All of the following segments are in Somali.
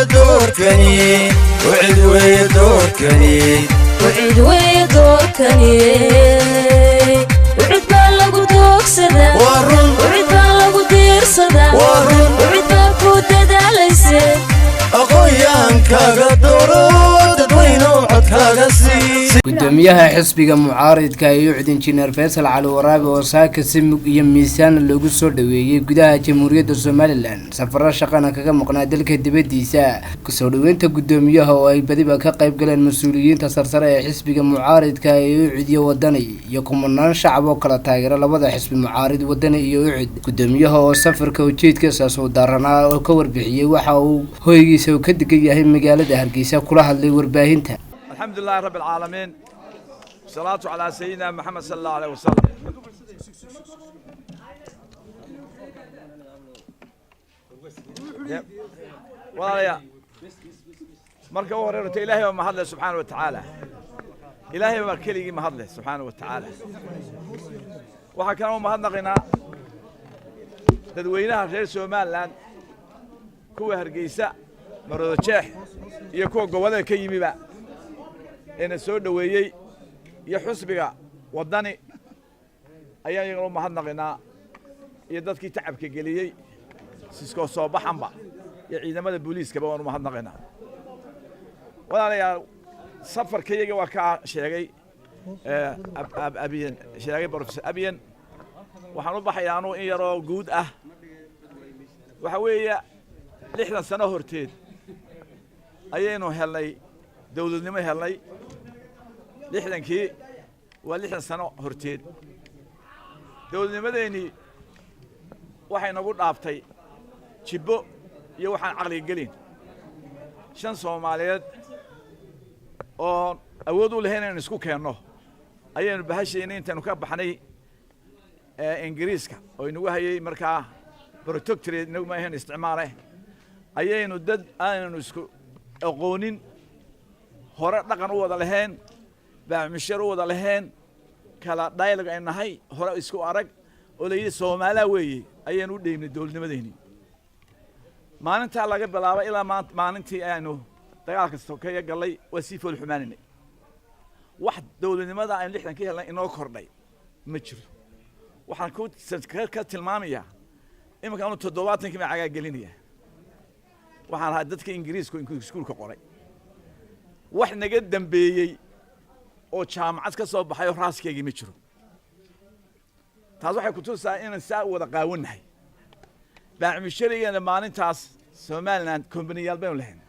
دوركني وعد ويدوركني وعد ويدوركني وعد بالغو دوكسدا ورن وعد بالغو ديرسدا ورن وعد باكو دداليسه أقويان كاغا دورو ددوينو عد كاغا سي gudoomiyaha xisbiga mucaaridka iyo injineer Faysal Cali Waraabe oo saaka simug iyo miisaan lagu soo dhaweeyay gudaha Jamhuuriyadda Somaliland safar shaqana kaga maqnaa dalka dibadiisa ku soo dhaweynta gudoomiyaha oo ay badiba ka qayb galeen mas'uuliyiinta sarsare ee xisbiga mucaaridka iyo ciidiyo wadani iyo kumanaan shacab oo kala taageera labada xisbi mucaarid wadani iyo cid gudoomiyaha oo safarka ujeedkiisa soo daaranaa oo ka warbixiyay waxa uu hoygiisa ka degan yahay magaalada Hargeysa kula hadlay warbaahinta الحمد لله رب العالمين والصلاة على سيدنا محمد صلى الله عليه وسلم والله مركب وريرت إلهي وما هذا سبحانه وتعالى إلهي وما كلي ما هذا سبحانه وتعالى وحكنا ما هذا غنى تدوينها غير سومالان كوه هرقيسة مرود الشيح يكون قوله كيمي بقى إن السود ويجي يحسبك وداني أيام يقولون ما هذا غنى يدك تعب كجليي سيسكو صباح حنبا يعيد ماذا البوليس كبار ما هذا غنى ولا يا سفر كي يجي وكا شيء أبين شيء بروفيسور أبين وحنوضح يانو يرى جود وحوية لحنا سنة هرتين أيانو هلاي دولة نما هلاي لحنا كي ولحنا سنة هرتين دولة نما ديني وحين نقول عفتي شبو يوحن عقلي قلين شن صوماليات oo awood u lahayn inaan isku keenno ayaan bahasheena intaan ka baxnay Ingiriiska oo inagu hayay markaa protectorate inagu ma ahayn isticmaalay ayaynu dad aanu isku aqoonin hore dhaqan u wada lahayn baamishar u wada lahayn kala dialogue ay nahay hore isku arag oo leeyahay Soomaaliya weeyay ayaan u dheeynay dawladnimadeeni maalinta laga bilaabo ilaa maalintii aanu dagaalka Soomaaliya galay wasiif wal xumaanina wax dawladnimada aan lixdan ka helnay inoo kordhay ma jiro waxaan ku ka tilmaamayaa imika aanu 70 kii caga gelinaya waxaan ahaa dadka Ingiriiska iskuulka qoray wax naga dambeeyay oo jaamacad ka soo baxay raaskeyga ma jiro taas waxay ku tusaa in saa wada qaawanahay baamishariga maalintaas Somaliland company-yaal baan lahayn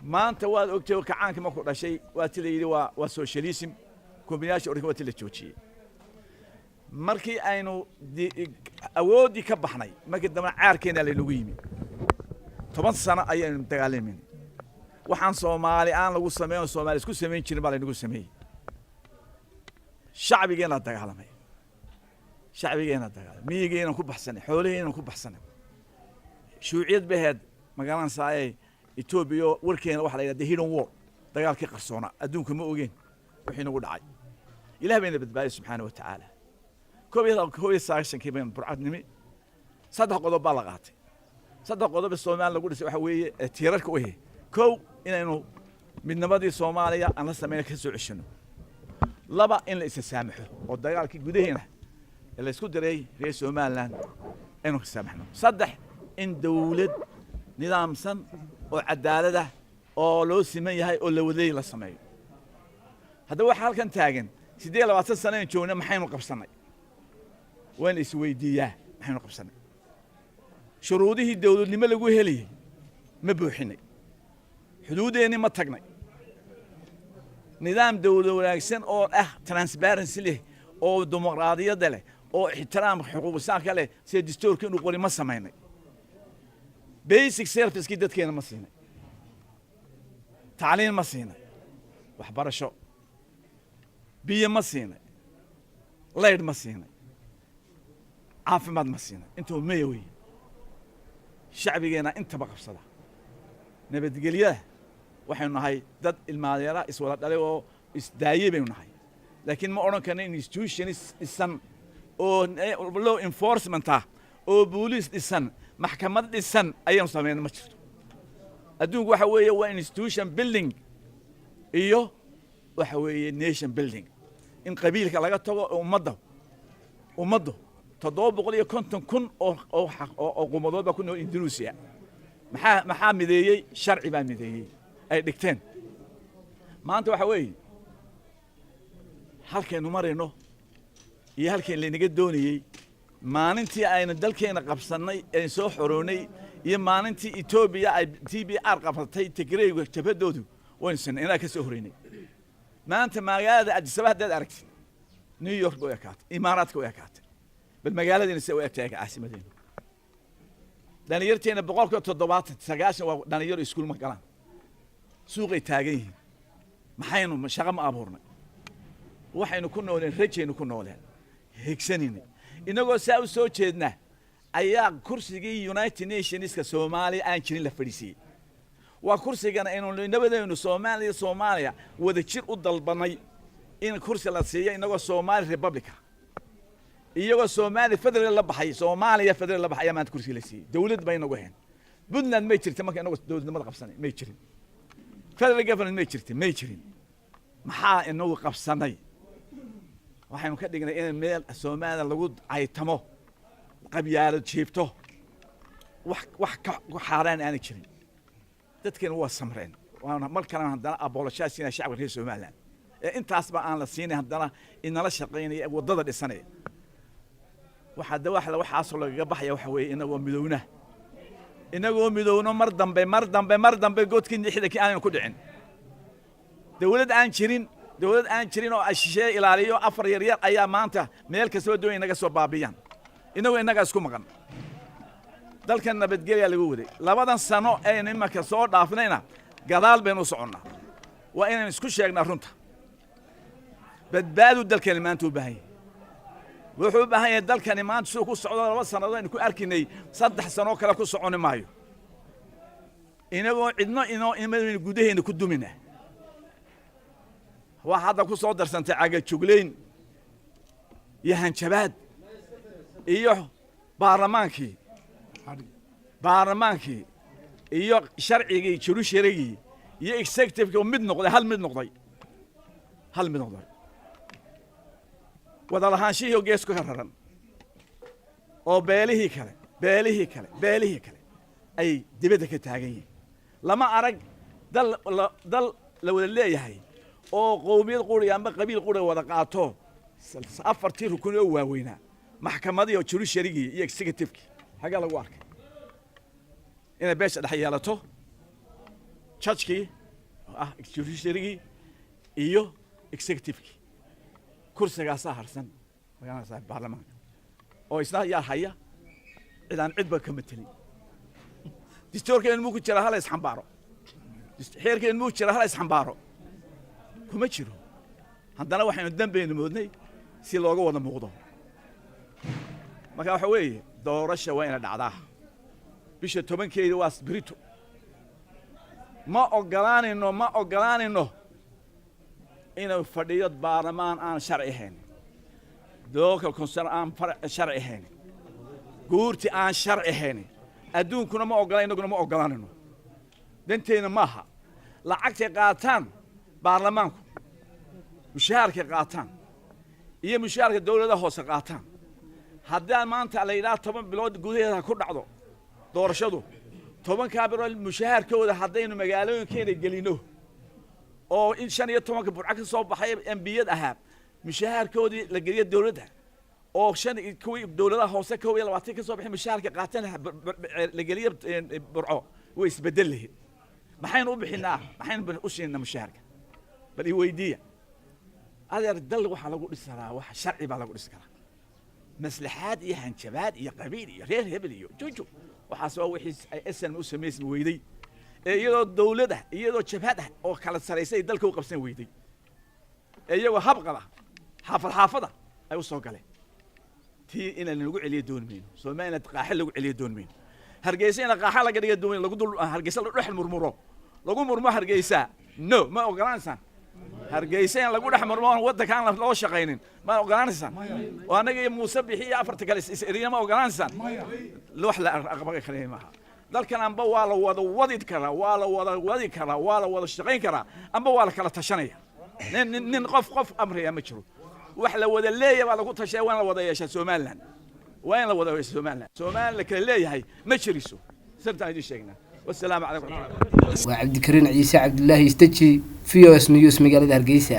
maanta waad ogtay kacaanka ma ku dhashay waa tilayiri waa socialism kombinaasha orka waa tila joojiyay markii aynu awoodi ka baxnay markii dama caarkeena la lagu yimi 10 sano ayaynu dagaalamin waxaan Soomaali aan lagu sameeyo Soomaali isku sameyn jirin baa la nagu sameeyay shacbigeena dagaalamay miyigeena ku baxsanay xoolaheena ku baxsanay shuuciyad baheed magaalan saayay Ethiopia warkeena waxa la yiraahdaa hidden war dagaalkii qarsoona adduunka ma ogeen wixii nagu dhacay Ilaahay bayna badbaadiyay subhanahu wa ta'ala koobiya saashankii baan burcadnimi saddex qodob baa la qaatay saddex qodob Soomaaliya lagu dhisay waxa weeye tiirarka u yahay koow inaynu midnimadii Soomaaliya aan la sameeyay ka soo ceshino laba in la is saamaxo oo dagaalkii gudaheena la isku diray reer Soomaaliland inuu ka saamaxno saddex in dawlad nidaamsan oo cadaalad ah oo loo siman yahay oo la waday la sameeyo hadda waxa halkan taagan 28 sano in joogna maxaynu qabsanay waan is weydiiyaa maxaynu qabsanay shuruudihii dawladnimo lagu heliyay ma buuxinay xuduudeeni ma tagnay nidaam dawlad wanaagsan oo transparency leh oo dimuqraadiyad leh oo ixtiraam xuquuqda leh sida dastuurka inuu qori ma sameynay basic service كده كنا مسينا تعليم مسينا وحبرشة بيا مسينا ليد مسينا عافماد مسينا انتو ميوي شعبي جينا انت بقى بصراحة نبي تقوليه وحنا هاي ضد الماليرة اسولاد عليه isdaaye nahay laakiin ma oran karno institution isan oo law enforcement oo booliis dhisan maxkamad dhisan ayaan sameeyay ma jirto adduunku waxa weeye waa institution building iyo waxa weeye nation building in qabiilka laga tago ummadda 750,000 oo qumadood ku nool Indonesia maxaa mideeyay sharci baa mideeyay ay dhigteen maanta waxa weeye halkeenu marayno iyo halkeen leeniga doonayay maalintii ayna dalkeena qabsanay ee soo xoroonay iyo maalintii Ethiopia ay TBR qabsatay Tigreega jabadoodu waysan inaa ka soo horeynay maanta magaalada Addis Ababa dad aragtay New York oo yakaat Imaaraadka oo yakaat bal magaaladina si oo yakaat caasimadeena dhalinyarteena 790 waa dhalinyaro iskuul ma galaan suuqay taagan yihiin maxaynu shaqo ma abuurnay waxaynu ku nooleen rajaynu ku nooleen higsanina inagoo saa u soo jeedna ayaa kursigii United Nationska Soomaaliya aan jirin la fadhiisay waa kursigana inuu nabadeenu Soomaaliya wada jir u dalbanay in kursi la siiyo inagoo Somali Republic iyagoo Somali Federal la baxay Soomaaliya Federal la baxay maanta kursi la siiyay dawlad bay inagu heen Puntland ma jirto markii inagoo dawladnimada qabsanay ma jirin Federal government ma jirin maxaa inagu qabsanay waxaynu ka dhignay in meel Soomaaliya lagu aytamo qabyaalad jiifto wax ka xaraan aan jirin dadkeen waa samreen waana markana hadana aboolashaasina shacabka reer Soomaaliland ee intaas ba aan la siinay hadana in la shaqeynay wadada dhisanay waxaas laga baxaya waxa weeye inagoo midowna mar dambe godkii dhixda aan ku dhicin dawlad aan jirin oo ashiye ilaaliyo afar yar ayaa maanta meel ka soo doonay inaga soo baabiyaan inaga isku maqan dalkan nabadgelya lagu waday labadan sano ee nimanka soo dhaafnayna gadaal baynu soconnaa waa inaan isku sheegnaa runta badbaadu dalkan maanta u baahan wuxuu u baahan yahay dalkan maanta soo ku socdo 2 sanadood in ku arkinay 3 sano kale ku socon maayo inagoo cidno inoo gudaheena ku dumina waa hadda ku soo darsantay caga jugleyn iyo hanjabaad iyo baarlamaankii iyo sharcigii jurusharigii iyo executive mid noqday hal mid noqday wada lahaanshiyo geesku ka raran oo beelihii kale ay dibadda ka taagan yihiin lama arag dal la wada leeyahay oo qowmiyad quri ama qabiil quri wada qaato afartii rukun oo waaweynaa maxkamadii oo jurusharigii iyo executive haga lagu arkay inay beesha dhex yeelato judge-kii judiciary iyo executive kursigaas harsan magaalada baarlamaanka oo isna yaa haya cidaan cidba ka metelin distoorkeen muu ku jira hal isxambaaro xeerkeen muu jira hal isxambaaro kuma jiro haddana waxaynu dambeeynu moodnay si looga wada muuqdo marka waxa weeye doorasho waa ina dhacdaa bisha 10keeda waa spirito ma ogolaanino inuu fadhiyo baarlamaan aan sharci ahayn local concern aan sharci ahayn guurti aan sharci ahayn adduunkuna ma ogolaanino ma ogolaanino danteena maaha lacagta qaataan baarlamaanku mushaharka qaataan iyo mushaharka dawladda hoose qaataan haddaan maanta la yiraahdo 10 bilood gudaheeda ku dhacdo doorashadu 10 bilood mushaharkooda haddaynu magaalooyinkeena gelino oo in 15 burca ka soo baxay MBiyad ahaa mushaharkoodii la geliyo dawladda oo 5 kuwii dawladda hoose 20 ka soo baxay mushaharka qaataan la geliyo burco way isbedelayeen maxaynu u bixinaa maxaynu u siinaa mushaharka bal weydiiya adeer dal waxa lagu dhisaa wax sharci baa lagu dhisaa maslaxaad iyo hanjabaad iyo qabiil iyo reer hebel iyo jojo waxaas waa wixii ay SN u sameysay weyday iyadoo dawladda iyadoo jabhad ah oo kala sareysay dalka u qabsan weyday iyagoo habqada xaafada ay u soo galeen tii in lagu celiyo doonmayno Soomaaliya qaaxil lagu celiyo doonmayno hargeysa in qaaxa laga dhigo doon lagu dul hargeysa la dhex murmuro lagu murmo hargeysa no ma ogolaansan hargeysa lagu dhex marmo waddankaan loo shaqaynin ma ogolaanaysan oo anaga Muuse bixiya afarta kale isiriya ma ogolaanaysan wax la aqbal kale maaha dalkan amba waa la wada wadi karaa waa la wada shaqayn karaa amba waa la kala tashanaya nin qof amriya ma jiro wax la wada leeyahay waa lagu tashay waan la wada yeeshaa Soomaaliland وين لو ذا سومال لك اللي هي مشريسو صرت عندي شيءنا والسلام عليكم وعبد الكريم عيسى عبد الله يستجي في اس نيوز مقالة هرقيسة.